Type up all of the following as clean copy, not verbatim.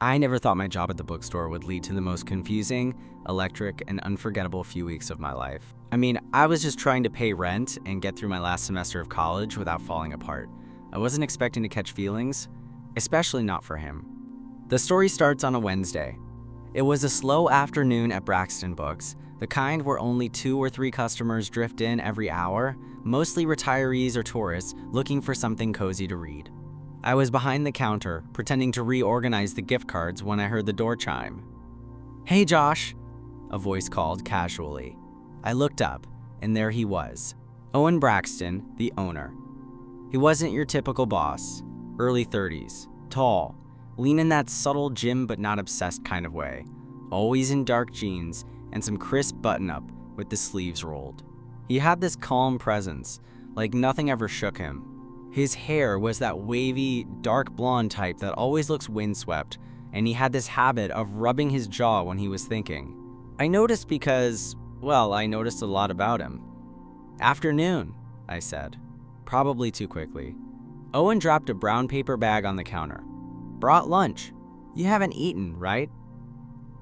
I never thought my job at the bookstore would lead to the most confusing, electric, and unforgettable few weeks of my life. I mean, I was just trying to pay rent and get through my last semester of college without falling apart. I wasn't expecting to catch feelings, especially not for him. The story starts on a Wednesday. It was a slow afternoon at Braxton Books, the kind where only 2 or 3 customers drift in every hour, mostly retirees or tourists looking for something cozy to read. I was behind the counter, pretending to reorganize the gift cards when I heard the door chime. "Hey, Josh," a voice called casually. I looked up, and there he was, Owen Braxton, the owner. He wasn't your typical boss, early 30s, tall, lean in that subtle gym but not obsessed kind of way, always in dark jeans and some crisp button-up with the sleeves rolled. He had this calm presence, like nothing ever shook him. His hair was that wavy, dark blonde type that always looks windswept, and he had this habit of rubbing his jaw when he was thinking. I noticed because, well, I noticed a lot about him. "Afternoon," I said, probably too quickly. Owen dropped a brown paper bag on the counter. "Brought lunch. You haven't eaten, right?"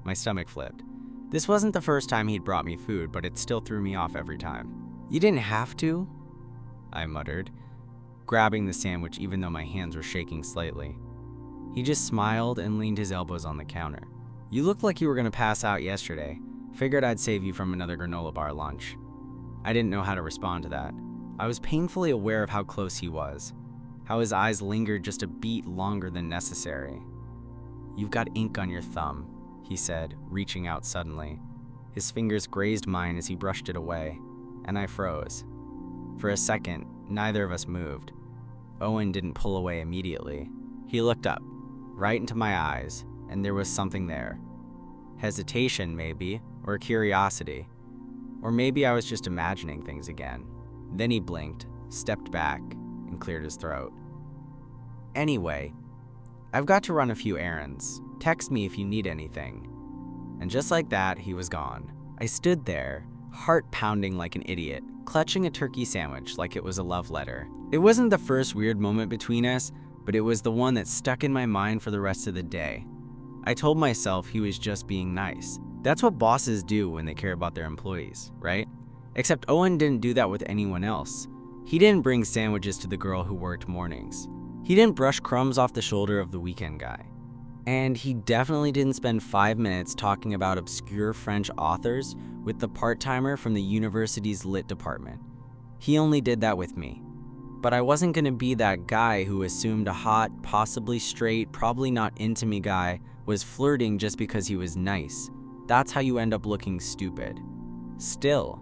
My stomach flipped. This wasn't the first time he'd brought me food, but it still threw me off every time. "You didn't have to," I muttered, grabbing the sandwich even though my hands were shaking slightly. He just smiled and leaned his elbows on the counter. "You looked like you were gonna pass out yesterday. Figured I'd save you from another granola bar lunch." I didn't know how to respond to that. I was painfully aware of how close he was, how his eyes lingered just a beat longer than necessary. "You've got ink on your thumb," he said, reaching out suddenly. His fingers grazed mine as he brushed it away, and I froze. For a second, neither of us moved. Owen didn't pull away immediately. He looked up, right into my eyes, and there was something there. Hesitation, maybe, or curiosity. Or maybe I was just imagining things again. Then he blinked, stepped back, and cleared his throat. "Anyway, I've got to run a few errands. Text me if you need anything." And just like that, he was gone. I stood there, heart pounding like an idiot, clutching a turkey sandwich like it was a love letter. It wasn't the first weird moment between us, but it was the one that stuck in my mind for the rest of the day. I told myself he was just being nice. That's what bosses do when they care about their employees, right? Except Owen didn't do that with anyone else. He didn't bring sandwiches to the girl who worked mornings. He didn't brush crumbs off the shoulder of the weekend guy. And he definitely didn't spend 5 minutes talking about obscure French authors with the part-timer from the university's lit department. He only did that with me. But I wasn't gonna be that guy who assumed a hot, possibly straight, probably not into me guy was flirting just because he was nice. That's how you end up looking stupid. Still,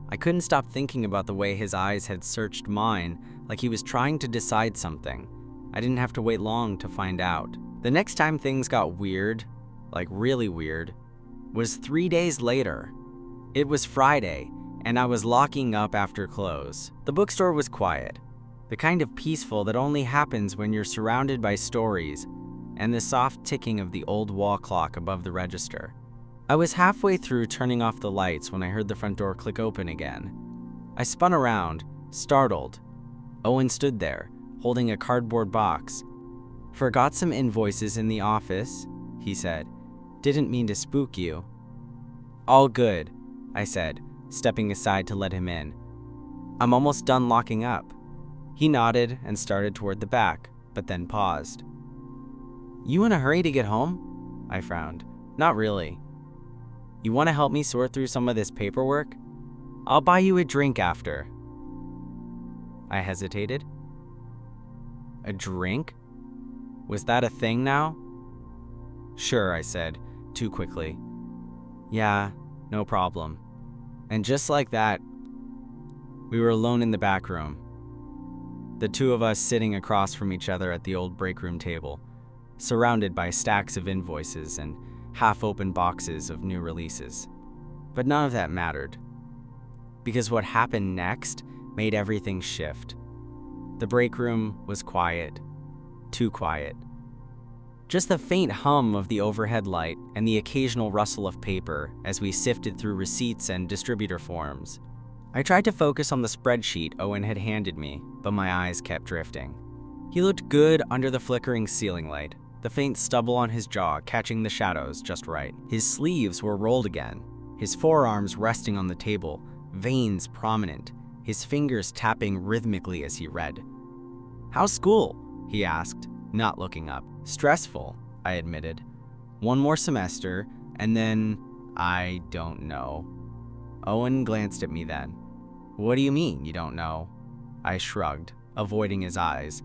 I couldn't stop thinking about the way his eyes had searched mine like he was trying to decide something. I didn't have to wait long to find out. The next time things got weird, like really weird, was 3 days later. It was Friday, and I was locking up after close. The bookstore was quiet, the kind of peaceful that only happens when you're surrounded by stories and the soft ticking of the old wall clock above the register. I was halfway through turning off the lights when I heard the front door click open again. I spun around, startled. Owen stood there, holding a cardboard box. "Forgot some invoices in the office," he said. "Didn't mean to spook you." "All good," I said, stepping aside to let him in. "I'm almost done locking up." He nodded and started toward the back, but then paused. "You in a hurry to get home?" I frowned. "Not really." "You want to help me sort through some of this paperwork? I'll buy you a drink after." I hesitated. A drink? Was that a thing now? "Sure," I said, too quickly. "Yeah, no problem." And just like that, we were alone in the back room. The two of us sitting across from each other at the old break room table, surrounded by stacks of invoices and half-open boxes of new releases. But none of that mattered, because what happened next made everything shift. The break room was quiet, too quiet. Just the faint hum of the overhead light and the occasional rustle of paper as we sifted through receipts and distributor forms. I tried to focus on the spreadsheet Owen had handed me, but my eyes kept drifting. He looked good under the flickering ceiling light, the faint stubble on his jaw catching the shadows just right. His sleeves were rolled again, his forearms resting on the table, veins prominent, his fingers tapping rhythmically as he read. "How's school?" he asked, not looking up. "Stressful," I admitted. "One more semester, and then I don't know." Owen glanced at me then. "What do you mean, you don't know?" I shrugged, avoiding his eyes.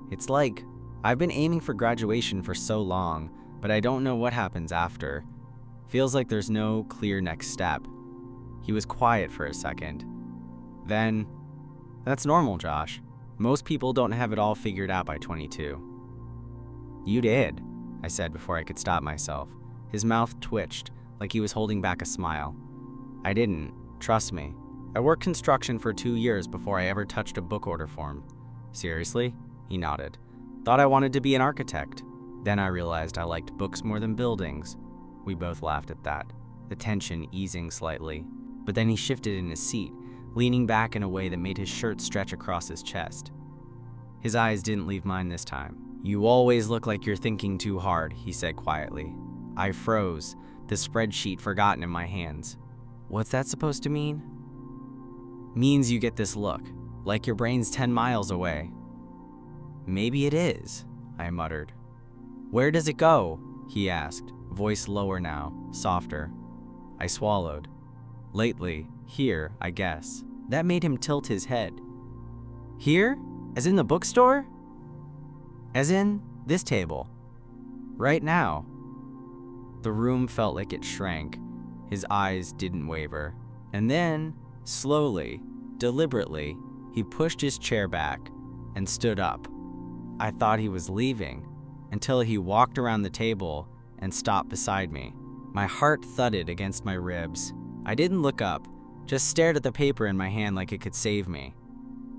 "It's like, I've been aiming for graduation for so long, but I don't know what happens after. Feels like there's no clear next step." He was quiet for a second. Then, "That's normal, Josh. Most people don't have it all figured out by 22. "You did," I said before I could stop myself. His mouth twitched, like he was holding back a smile. "I didn't. Trust me. I worked construction for 2 years before I ever touched a book order form." "Seriously?" He nodded. "Thought I wanted to be an architect." Then I realized I liked books more than buildings. We both laughed at that, the tension easing slightly. But then he shifted in his seat, leaning back in a way that made his shirt stretch across his chest. His eyes didn't leave mine this time. "You always look like you're thinking too hard," he said quietly. I froze, the spreadsheet forgotten in my hands. "What's that supposed to mean?" "Means you get this look, like your brain's 10 miles away." "Maybe it is," I muttered. "Where does it go?" he asked, voice lower now, softer. I swallowed. "Lately, here, I guess." That made him tilt his head. "Here? As in the bookstore?" "As in this table. Right now." The room felt like it shrank. His eyes didn't waver. And then, slowly, deliberately, he pushed his chair back and stood up. I thought he was leaving, until he walked around the table and stopped beside me. My heart thudded against my ribs. I didn't look up, just stared at the paper in my hand like it could save me.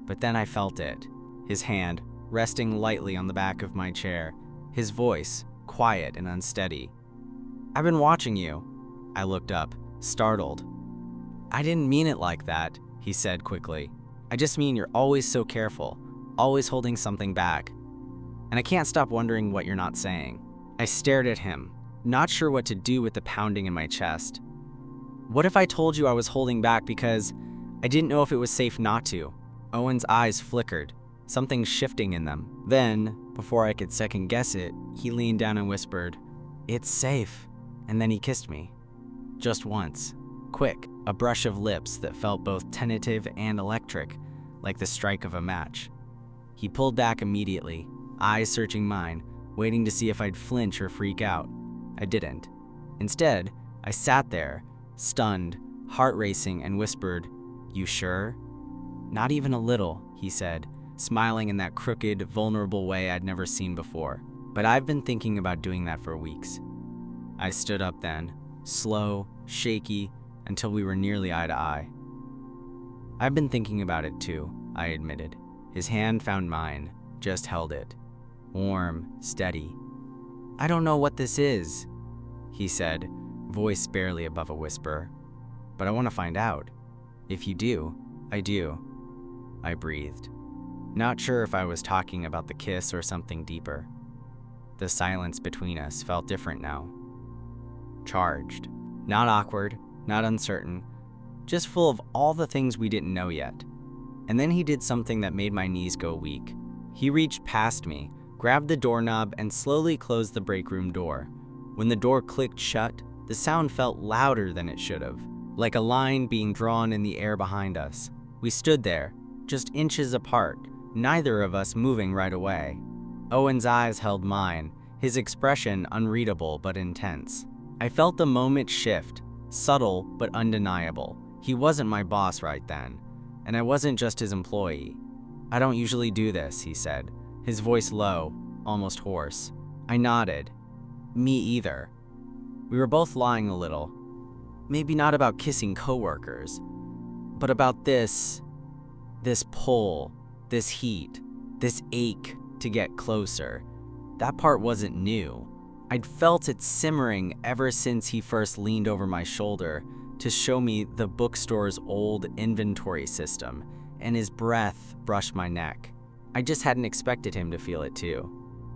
But then I felt it, his hand resting lightly on the back of my chair, his voice quiet and unsteady. "I've been watching you." I looked up, startled. "I didn't mean it like that," he said quickly. "I just mean you're always so careful, always holding something back. And I can't stop wondering what you're not saying." I stared at him, not sure what to do with the pounding in my chest. "What if I told you I was holding back because I didn't know if it was safe not to?" Owen's eyes flickered, something shifting in them. Then, before I could second guess it, he leaned down and whispered, "It's safe." And then he kissed me. Just once. Quick, a brush of lips that felt both tentative and electric, like the strike of a match. He pulled back immediately, eyes searching mine, waiting to see if I'd flinch or freak out. I didn't. Instead, I sat there, stunned, heart racing, and whispered, "You sure?" "Not even a little," he said, smiling in that crooked, vulnerable way I'd never seen before. "But I've been thinking about doing that for weeks." I stood up then, slow, shaky, until we were nearly eye to eye. "I've been thinking about it too," I admitted. His hand found mine, just held it. Warm, steady. "I don't know what this is," he said, voice barely above a whisper. "But I want to find out. If you do, I do." I breathed. Not sure if I was talking about the kiss or something deeper. The silence between us felt different now. Charged. Not awkward, not uncertain, just full of all the things we didn't know yet. And then he did something that made my knees go weak. He reached past me, grabbed the doorknob, and slowly closed the break room door. When the door clicked shut, the sound felt louder than it should have, like a line being drawn in the air behind us. We stood there, just inches apart, neither of us moving right away. Owen's eyes held mine, his expression unreadable but intense. I felt the moment shift, subtle but undeniable. He wasn't my boss right then, and I wasn't just his employee. "I don't usually do this," he said, his voice low, almost hoarse. I nodded. "Me either." We were both lying a little. Maybe not about kissing coworkers, but about this pull, this heat, this ache to get closer. That part wasn't new. I'd felt it simmering ever since he first leaned over my shoulder to show me the bookstore's old inventory system, and his breath brushed my neck. I just hadn't expected him to feel it too.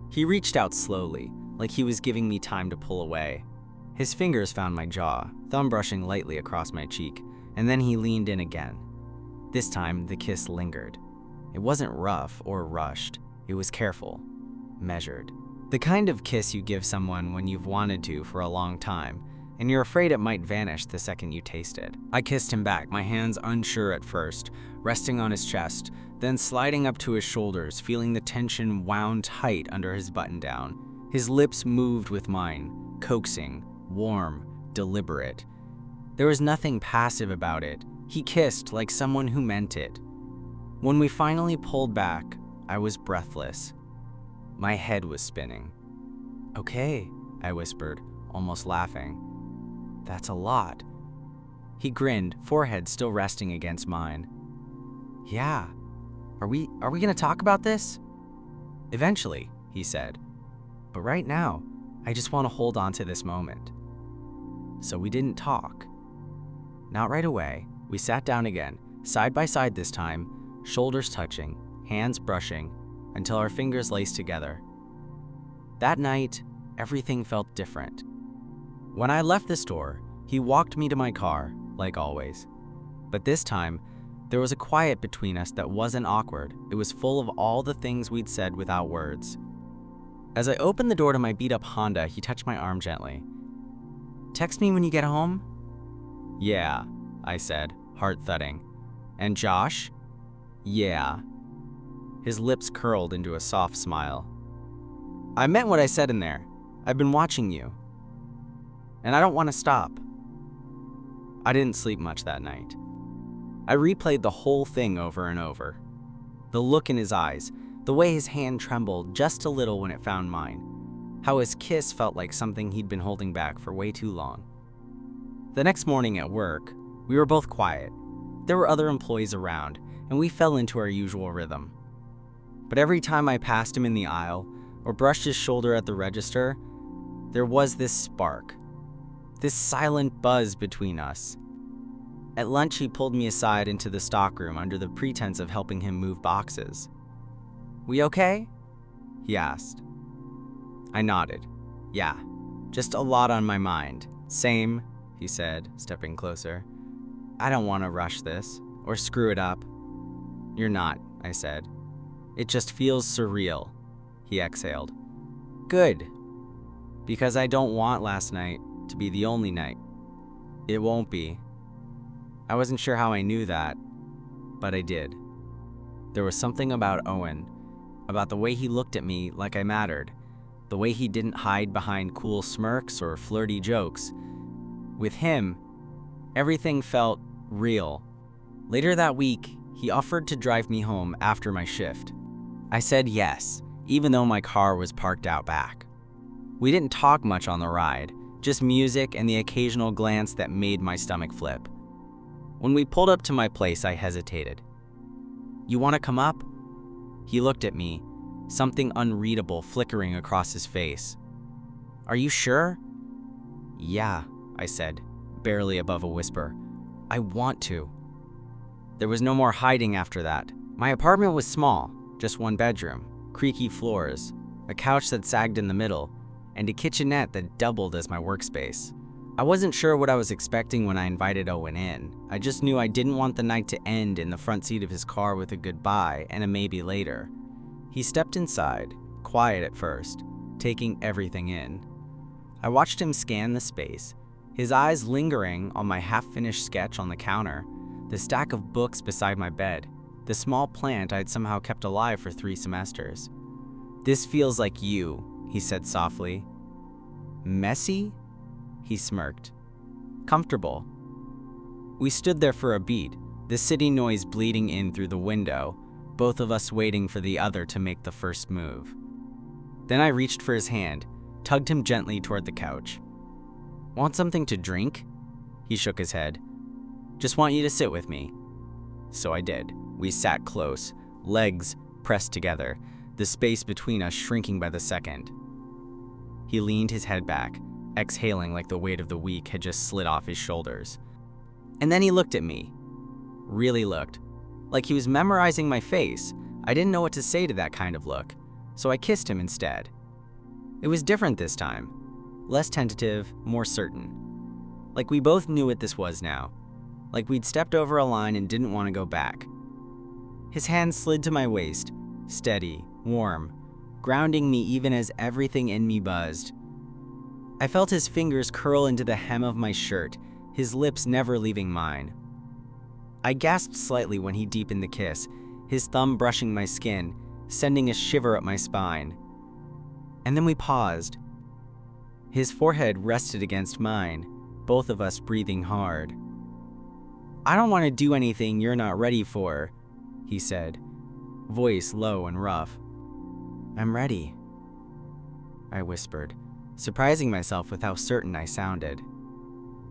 He reached out slowly, like he was giving me time to pull away. His fingers found my jaw, thumb brushing lightly across my cheek, and then he leaned in again. This time, the kiss lingered. It wasn't rough or rushed. It was careful, measured. The kind of kiss you give someone when you've wanted to for a long time, and you're afraid it might vanish the second you taste it. I kissed him back, my hands unsure at first, resting on his chest, then sliding up to his shoulders, feeling the tension wound tight under his button-down. His lips moved with mine, coaxing, warm, deliberate. There was nothing passive about it. He kissed like someone who meant it. When we finally pulled back, I was breathless. My head was spinning. "Okay," I whispered, almost laughing. "That's a lot." He grinned, forehead still resting against mine. "Yeah. Are we gonna talk about this?" "Eventually," he said. "But right now, I just want to hold on to this moment." So we didn't talk. Not right away. We sat down again, side by side this time, shoulders touching, hands brushing, until our fingers laced together. That night, everything felt different. When I left the store, he walked me to my car, like always. But this time, there was a quiet between us that wasn't awkward. It was full of all the things we'd said without words. As I opened the door to my beat-up Honda, he touched my arm gently. "Text me when you get home?" "Yeah," I said, heart thudding. "And Josh?" "Yeah." His lips curled into a soft smile. "I meant what I said in there. I've been watching you. And I don't want to stop." I didn't sleep much that night. I replayed the whole thing over and over. The look in his eyes, the way his hand trembled just a little when it found mine, how his kiss felt like something he'd been holding back for way too long. The next morning at work, we were both quiet. There were other employees around, and we fell into our usual rhythm. But every time I passed him in the aisle or brushed his shoulder at the register, there was this spark, this silent buzz between us. At lunch, he pulled me aside into the stockroom under the pretense of helping him move boxes. "We okay?" he asked. I nodded. "Yeah, just a lot on my mind." "Same," he said, stepping closer. "I don't want to rush this or screw it up." "You're not," I said. "It just feels surreal," he exhaled. "Good, because I don't want last night to be the only night." "It won't be." I wasn't sure how I knew that, but I did. There was something about Owen, about the way he looked at me like I mattered, the way he didn't hide behind cool smirks or flirty jokes. With him, everything felt real. Later that week, he offered to drive me home after my shift. I said yes, even though my car was parked out back. We didn't talk much on the ride, just music and the occasional glance that made my stomach flip. When we pulled up to my place, I hesitated. "You want to come up?" He looked at me, something unreadable flickering across his face. "Are you sure?" "Yeah," I said, barely above a whisper. "I want to." There was no more hiding after that. My apartment was small, just one bedroom, creaky floors, a couch that sagged in the middle, and a kitchenette that doubled as my workspace. I wasn't sure what I was expecting when I invited Owen in. I just knew I didn't want the night to end in the front seat of his car with a goodbye and a maybe later. He stepped inside, quiet at first, taking everything in. I watched him scan the space, his eyes lingering on my half-finished sketch on the counter, the stack of books beside my bed, the small plant I'd somehow kept alive for 3 semesters. "This feels like you," he said softly. "Messy?" He smirked. "Comfortable." We stood there for a beat, the city noise bleeding in through the window, both of us waiting for the other to make the first move. Then I reached for his hand, tugged him gently toward the couch. "Want something to drink?" He shook his head. "Just want you to sit with me." So I did. We sat close, legs pressed together, the space between us shrinking by the second. He leaned his head back, exhaling like the weight of the week had just slid off his shoulders. And then he looked at me. Really looked. Like he was memorizing my face. I didn't know what to say to that kind of look, so I kissed him instead. It was different this time. Less tentative, more certain. Like we both knew what this was now. Like we'd stepped over a line and didn't want to go back. His hand slid to my waist, steady, warm, grounding me even as everything in me buzzed. I felt his fingers curl into the hem of my shirt, his lips never leaving mine. I gasped slightly when he deepened the kiss, his thumb brushing my skin, sending a shiver up my spine. And then we paused. His forehead rested against mine, both of us breathing hard. "I don't want to do anything you're not ready for," he said, voice low and rough. "I'm ready," I whispered, surprising myself with how certain I sounded.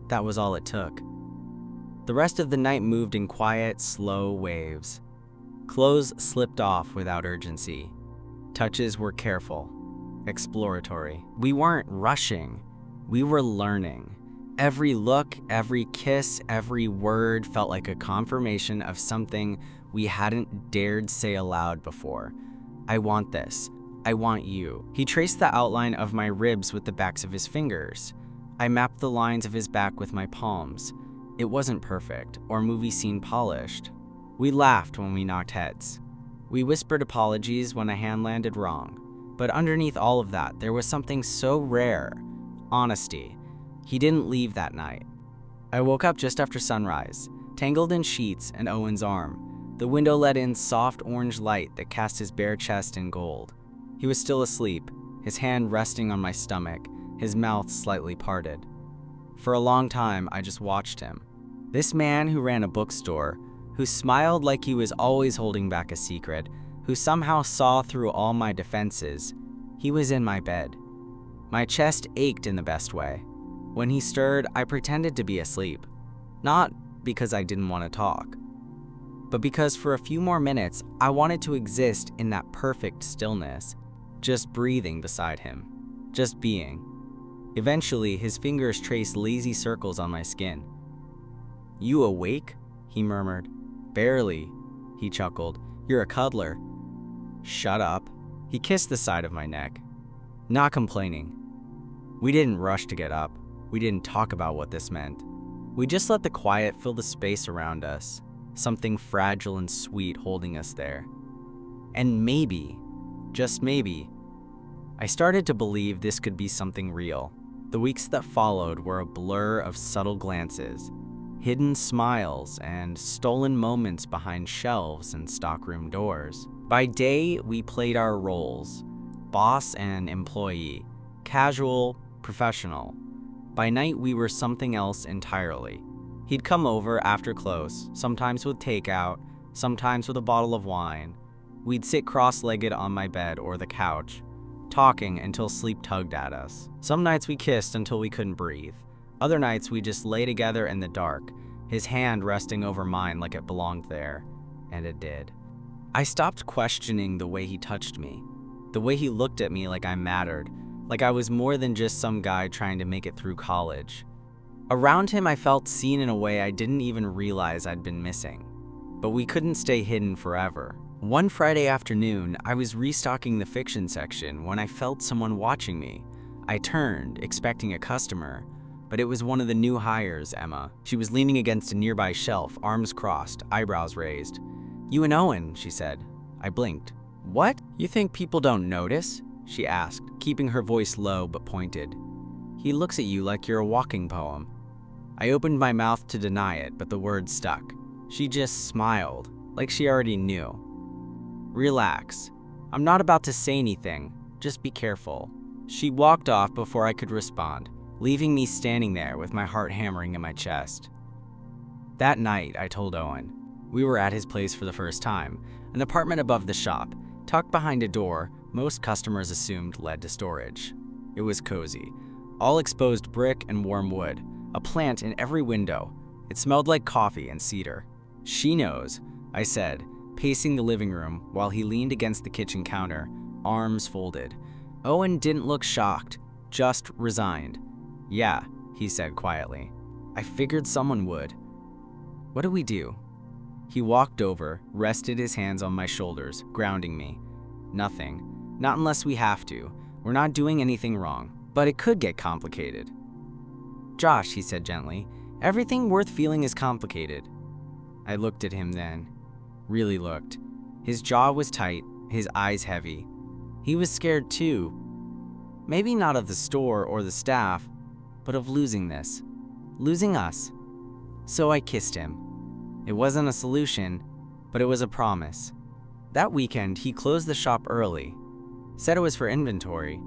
That was all it took. The rest of the night moved in quiet, slow waves. Clothes slipped off without urgency. Touches were careful, exploratory. We weren't rushing. We were learning. Every look, every kiss, every word felt like a confirmation of something we hadn't dared say aloud before. "I want this. I want you." He traced the outline of my ribs with the backs of his fingers. I mapped the lines of his back with my palms. It wasn't perfect, or movie scene polished. We laughed when we knocked heads. We whispered apologies when a hand landed wrong. But underneath all of that, there was something so rare: honesty. He didn't leave that night. I woke up just after sunrise, tangled in sheets and Owen's arm. The window let in soft orange light that cast his bare chest in gold. He was still asleep, his hand resting on my stomach, his mouth slightly parted. For a long time, I just watched him. This man who ran a bookstore, who smiled like he was always holding back a secret, who somehow saw through all my defenses, he was in my bed. My chest ached in the best way. When he stirred, I pretended to be asleep. Not because I didn't want to talk, but because for a few more minutes, I wanted to exist in that perfect stillness, just breathing beside him, just being. Eventually, his fingers traced lazy circles on my skin. "You awake?" he murmured. "Barely," he chuckled. "You're a cuddler." "Shut up." He kissed the side of my neck. Not complaining. We didn't rush to get up. We didn't talk about what this meant. We just let the quiet fill the space around us, something fragile and sweet holding us there. And maybe, just maybe, I started to believe this could be something real. The weeks that followed were a blur of subtle glances, hidden smiles, and stolen moments behind shelves and stockroom doors. By day, we played our roles: boss and employee, casual, professional. By night, we were something else entirely. He'd come over after close, sometimes with takeout, sometimes with a bottle of wine. We'd sit cross-legged on my bed or the couch, talking until sleep tugged at us. Some nights we kissed until we couldn't breathe. Other nights we just lay together in the dark, his hand resting over mine like it belonged there, and it did. I stopped questioning the way he touched me, the way he looked at me like I mattered, like I was more than just some guy trying to make it through college. Around him, I felt seen in a way I didn't even realize I'd been missing. But we couldn't stay hidden forever. One Friday afternoon, I was restocking the fiction section when I felt someone watching me. I turned, expecting a customer, but it was one of the new hires, Emma. She was leaning against a nearby shelf, arms crossed, eyebrows raised. "You and Owen," she said. I blinked. "What? You think people don't notice?" she asked, keeping her voice low but pointed. "He looks at you like you're a walking poem." I opened my mouth to deny it, but the words stuck. She just smiled, like she already knew. "Relax. I'm not about to say anything. Just be careful." She walked off before I could respond, leaving me standing there with my heart hammering in my chest. That night, I told Owen. We were at his place for the first time, an apartment above the shop, tucked behind a door most customers assumed led to storage. It was cozy, all exposed brick and warm wood, a plant in every window. It smelled like coffee and cedar. "She knows," I said, pacing the living room while he leaned against the kitchen counter, arms folded. Owen didn't look shocked, just resigned. "Yeah," he said quietly. "I figured someone would." "What do we do?" He walked over, rested his hands on my shoulders, grounding me. "Nothing. Not unless we have to. We're not doing anything wrong, but it could get complicated. Josh, he said gently, everything worth feeling is complicated. I looked at him then. Really looked. His jaw was tight, his eyes heavy. He was scared too. Maybe not of the store or the staff, but of losing this. Losing us. So I kissed him. It wasn't a solution, but it was a promise. That weekend, he closed the shop early. Said it was for inventory.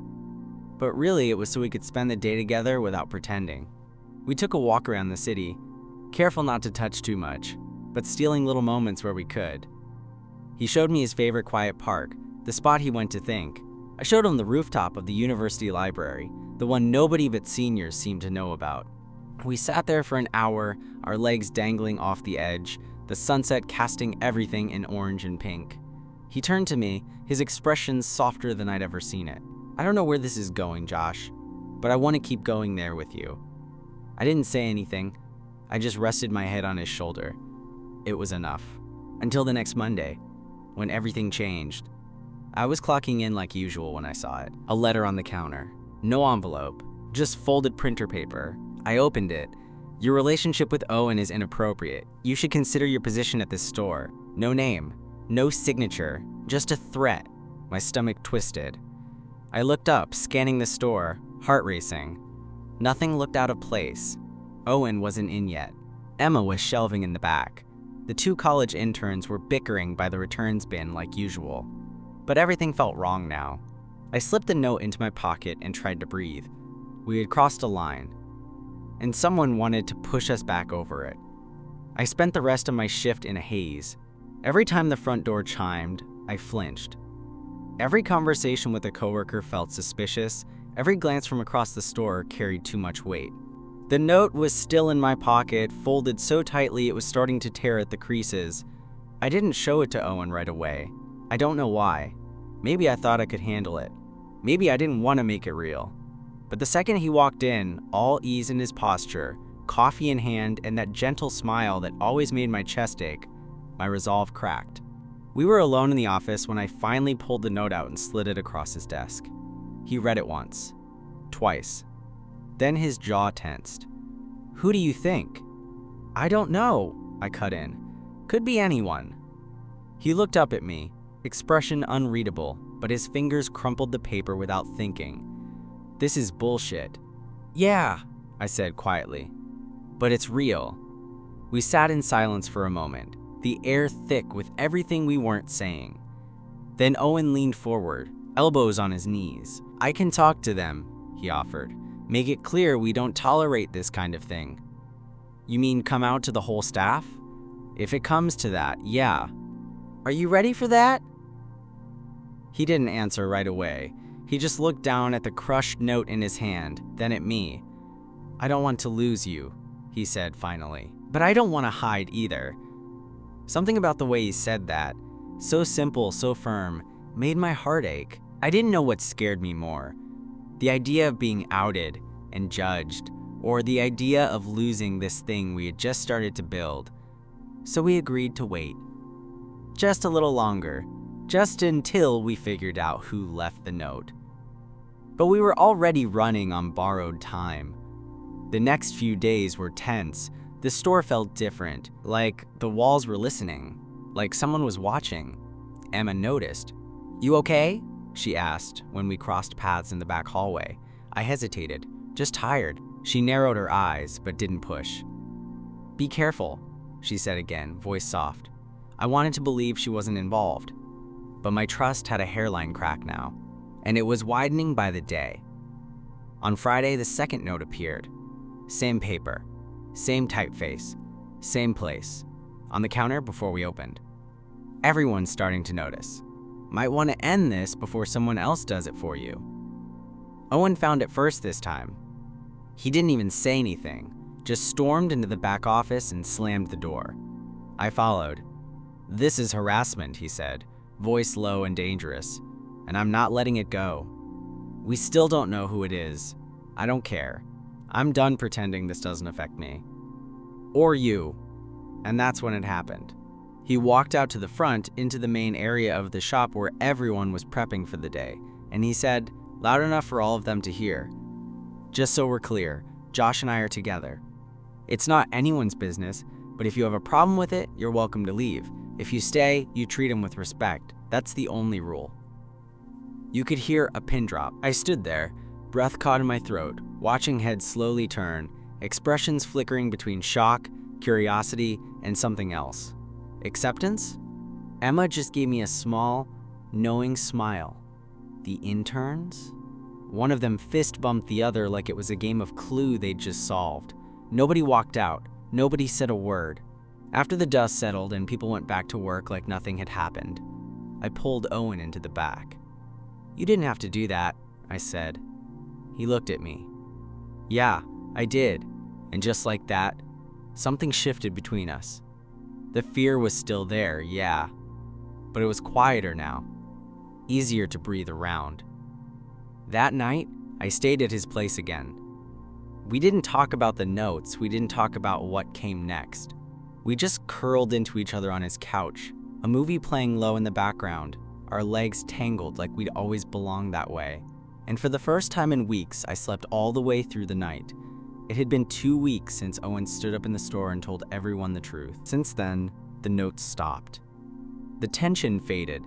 But really, it was so we could spend the day together without pretending. We took a walk around the city, careful not to touch too much, but stealing little moments where we could. He showed me his favorite quiet park, the spot he went to think. I showed him the rooftop of the university library, the one nobody but seniors seemed to know about. We sat there for an hour, our legs dangling off the edge, the sunset casting everything in orange and pink. He turned to me, his expression softer than I'd ever seen it. I don't know where this is going, Josh, but I want to keep going there with you. I didn't say anything. I just rested my head on his shoulder. It was enough. Until the next Monday, when everything changed. I was clocking in like usual when I saw it. A letter on the counter. No envelope, just folded printer paper. I opened it. Your relationship with Owen is inappropriate. You should consider your position at this store. No name, no signature, just a threat. My stomach twisted. I looked up, scanning the store, heart racing. Nothing looked out of place. Owen wasn't in yet. Emma was shelving in the back. The two college interns were bickering by the returns bin like usual. But everything felt wrong now. I slipped the note into my pocket and tried to breathe. We had crossed a line, and someone wanted to push us back over it. I spent the rest of my shift in a haze. Every time the front door chimed, I flinched. Every conversation with a coworker felt suspicious. Every glance from across the store carried too much weight. The note was still in my pocket, folded so tightly it was starting to tear at the creases. I didn't show it to Owen right away. I don't know why. Maybe I thought I could handle it. Maybe I didn't want to make it real. But the second he walked in, all ease in his posture, coffee in hand, and that gentle smile that always made my chest ache, my resolve cracked. We were alone in the office when I finally pulled the note out and slid it across his desk. He read it once, twice. Then his jaw tensed. Who do you think? I don't know, I cut in. Could be anyone. He looked up at me, expression unreadable, but his fingers crumpled the paper without thinking. This is bullshit. Yeah, I said quietly. But it's real. We sat in silence for a moment, the air thick with everything we weren't saying. Then Owen leaned forward, elbows on his knees. I can talk to them, he offered. Make it clear we don't tolerate this kind of thing. You mean come out to the whole staff? If it comes to that, yeah. Are you ready for that? He didn't answer right away. He just looked down at the crushed note in his hand, then at me. I don't want to lose you, he said finally. But I don't want to hide either. Something about the way he said that, so simple, so firm, made my heart ache. I didn't know what scared me more. The idea of being outed and judged, or the idea of losing this thing we had just started to build. So we agreed to wait. Just a little longer, just until we figured out who left the note. But we were already running on borrowed time. The next few days were tense. The store felt different, like the walls were listening, like someone was watching. Emma noticed. You okay? She asked when we crossed paths in the back hallway. I hesitated, just tired. She narrowed her eyes, but didn't push. Be careful, she said again, voice soft. I wanted to believe she wasn't involved, but my trust had a hairline crack now, and it was widening by the day. On Friday, the second note appeared. Same paper, same typeface, same place, on the counter before we opened. Everyone's starting to notice. Might want to end this before someone else does it for you. Owen found it first this time. He didn't even say anything, just stormed into the back office and slammed the door. I followed. This is harassment, he said, voice low and dangerous, and I'm not letting it go. We still don't know who it is. I don't care. I'm done pretending this doesn't affect me. Or you. And that's when it happened. He walked out to the front into the main area of the shop where everyone was prepping for the day, and he said, loud enough for all of them to hear. Just so we're clear, Josh and I are together. It's not anyone's business, but if you have a problem with it, you're welcome to leave. If you stay, you treat him with respect. That's the only rule. You could hear a pin drop. I stood there, breath caught in my throat, watching heads slowly turn, expressions flickering between shock, curiosity, and something else. Acceptance? Emma just gave me a small, knowing smile. The interns? One of them fist bumped the other like it was a game of Clue they'd just solved. Nobody walked out. Nobody said a word. After the dust settled and people went back to work like nothing had happened, I pulled Owen into the back. "You didn't have to do that," I said. He looked at me. "Yeah, I did." And just like that, something shifted between us. The fear was still there, yeah, but it was quieter now, easier to breathe around. That night, I stayed at his place again. We didn't talk about the notes, we didn't talk about what came next. We just curled into each other on his couch, a movie playing low in the background, our legs tangled like we'd always belonged that way. And for the first time in weeks, I slept all the way through the night. It had been 2 weeks since Owen stood up in the store and told everyone the truth. Since then, the notes stopped. The tension faded.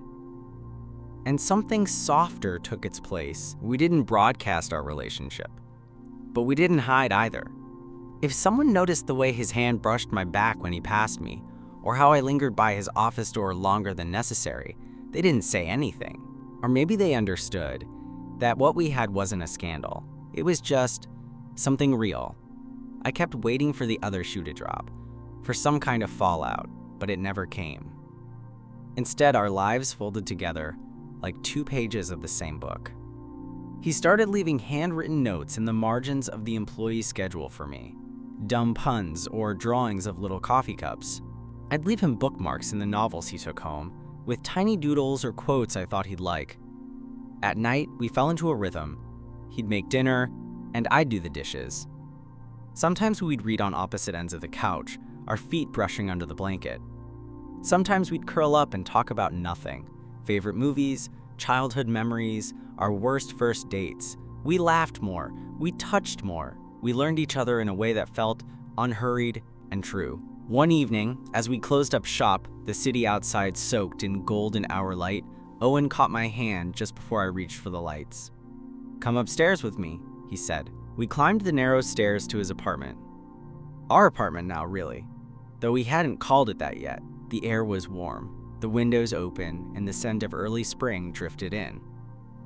And something softer took its place. We didn't broadcast our relationship, but we didn't hide either. If someone noticed the way his hand brushed my back when he passed me, or how I lingered by his office door longer than necessary, they didn't say anything. Or maybe they understood that what we had wasn't a scandal. It was just something real. I kept waiting for the other shoe to drop, for some kind of fallout, but it never came. Instead, our lives folded together like 2 pages of the same book. He started leaving handwritten notes in the margins of the employee schedule for me, dumb puns or drawings of little coffee cups. I'd leave him bookmarks in the novels he took home, with tiny doodles or quotes I thought he'd like. At night, we fell into a rhythm. He'd make dinner, and I'd do the dishes. Sometimes we'd read on opposite ends of the couch, our feet brushing under the blanket. Sometimes we'd curl up and talk about nothing. Favorite movies, childhood memories, our worst first dates. We laughed more, we touched more. We learned each other in a way that felt unhurried and true. One evening, as we closed up shop, the city outside soaked in golden hour light, Owen caught my hand just before I reached for the lights. "Come upstairs with me," he said. We climbed the narrow stairs to his apartment. Our apartment now, really. Though we hadn't called it that yet. The air was warm, the windows open, and the scent of early spring drifted in.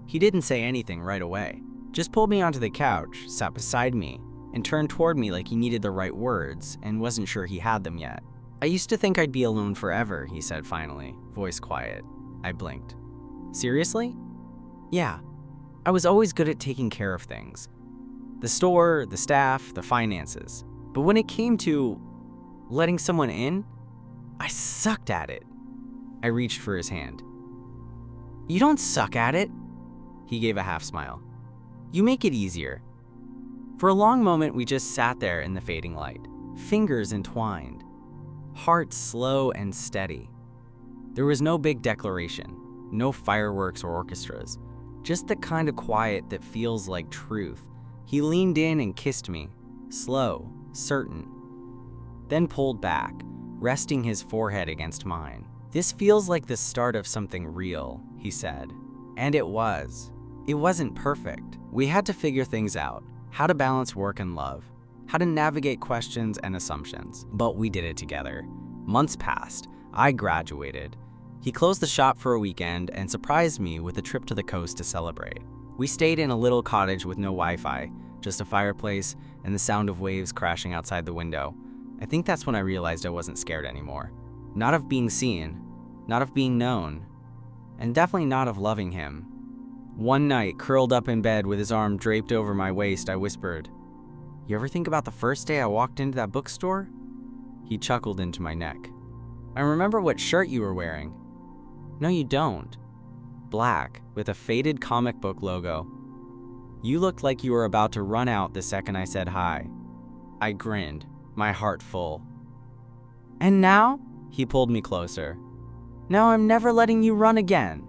He didn't say anything right away, just pulled me onto the couch, sat beside me, and turned toward me like he needed the right words and wasn't sure he had them yet. "I used to think I'd be alone forever," he said finally, voice quiet. I blinked. "Seriously?" "Yeah. I was always good at taking care of things. The store, the staff, the finances. But when it came to letting someone in, I sucked at it." I reached for his hand. "You don't suck at it." He gave a half smile. "You make it easier." For a long moment, we just sat there in the fading light, fingers entwined, hearts slow and steady. There was no big declaration, no fireworks or orchestras, just the kind of quiet that feels like truth. He leaned in and kissed me, slow, certain, then pulled back, resting his forehead against mine. "This feels like the start of something real," he said. And it was. It wasn't perfect. We had to figure things out, how to balance work and love, how to navigate questions and assumptions. But we did it together. Months passed. I graduated. He closed the shop for a weekend and surprised me with a trip to the coast to celebrate. We stayed in a little cottage with no Wi-Fi, just a fireplace and the sound of waves crashing outside the window. I think that's when I realized I wasn't scared anymore. Not of being seen, not of being known, and definitely not of loving him. One night, curled up in bed with his arm draped over my waist, I whispered, "You ever think about the first day I walked into that bookstore?" He chuckled into my neck. "I remember what shirt you were wearing." "No, you don't." "Black, with a faded comic book logo. You looked like you were about to run out the second I said hi." I grinned, my heart full. "And now?" He pulled me closer. "Now I'm never letting you run again."